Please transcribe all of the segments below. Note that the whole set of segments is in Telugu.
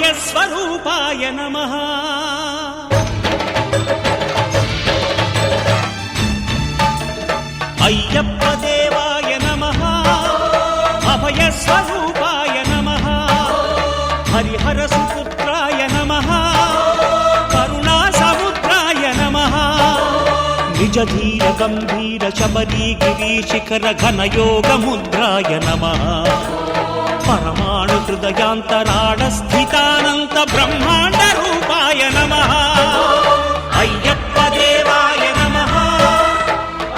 అభయస్వరూపాయ నమః అయ్యప్ప దేవాయ నమః అభయస్వరూపాయ నమః హరిహర సుపుత్రాయ నమః కరుణా సముద్రాయ నమః నిజ ధీర గంభీర శబరీ గిరీశిఖర ఘనయోగ ముద్రాయ నమః పరమాణు హృదయాంతరాళ స్థితానంత బ్రహ్మాండ రూపాయ నమః అయ్యప్ప దేవాయ నమః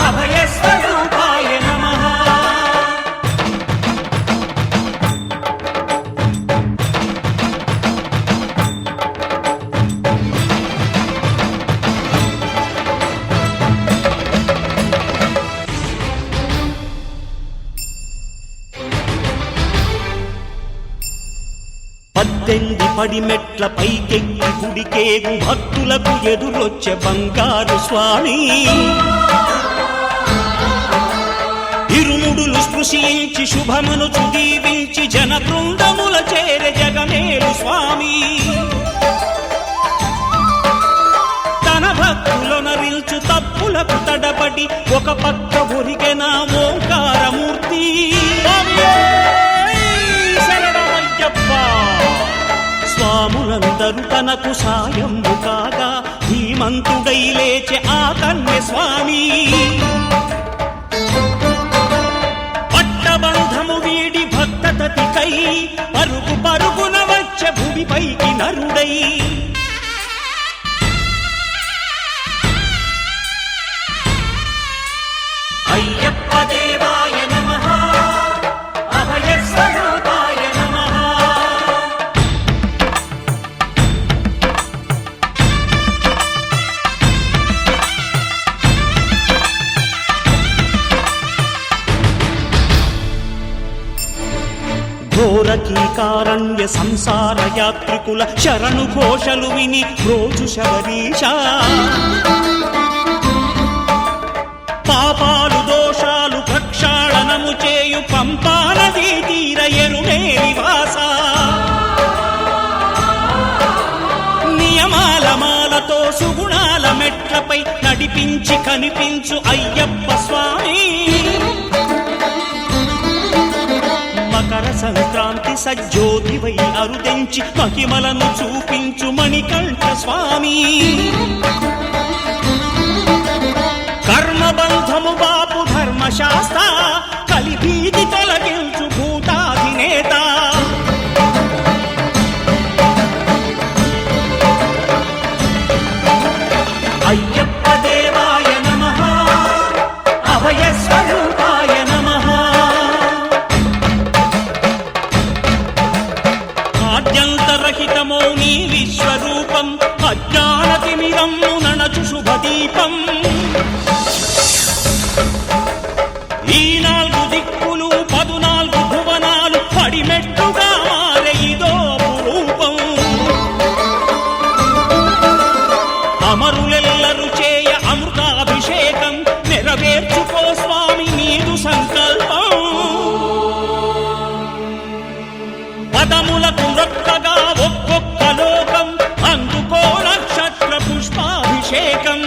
అభయస్వరూపాయ నమః పద్దెనిమిది పడిమెట్ల పైకెక్కి గుడికేగు భక్తులకు ఎదురొచ్చే బంగారు స్వామి ఇరుముడులు స్పృశించి శుభమును దీవించి జన బృందముల చేరే జగమేలు స్వామి తన భక్తులొనరిల్చు తప్పులకు తడబడి ఒక పక్క ఒరిగెన ఓంకారమూర్తి స్వాములందరూ తనకు సాయము కాగా ధీమంతుడై లేచే ఆ కన్య స్వామి పట్టబంధము వీడి భక్తతతికై పరుగు పరుగున వచ్చే భూమిపైకి నరుడై అయ్యప్ప దేవాయ నమః అభయస్వరూపాయ నమః ఘోరకీకారణ్య సంసార యాత్రికుల శరణు ఘోషలు విని రోజు శబరీశ పాపాలు దోషాలు ప్రక్షాళనము చేయు పంపా నదీ తీర ఎరుమే నివాస నియమాల మాలతో సుగుణాల మెట్లపై నడిపించి కనిపించు అయ్యప్ప స్వామి మకర సంక్రాంతి సజ్జోతివై అరుదెంచి మహిమలను చూపించు మణికంఠ స్వామి కర్మబంధము బాపు ధర్మశాస్త్ర కలిభీతి తొలగించు భూతాధినేత అయ్యప్ప దేవాయ నమః అభయస్వరూపాయ నమః ఆద్యంతరహితమో నీ విశ్వరూపం అజ్ఞానతిమిరమ్ము నణచు శుభదీపం ఈ నాలుగు దిక్కులు 14 భువనాలు పడిమెట్టుగా మారే ఇదో అపురూపం అమరులెల్లరు చేయ అమృతాభిషేకం నెరవేర్చుకో స్వామి నీదు సంకల్పం పదములకు రొక్కగా ఒక్కొక్క లోకం అందుకో నక్షత్ర పుష్పాభిషేకం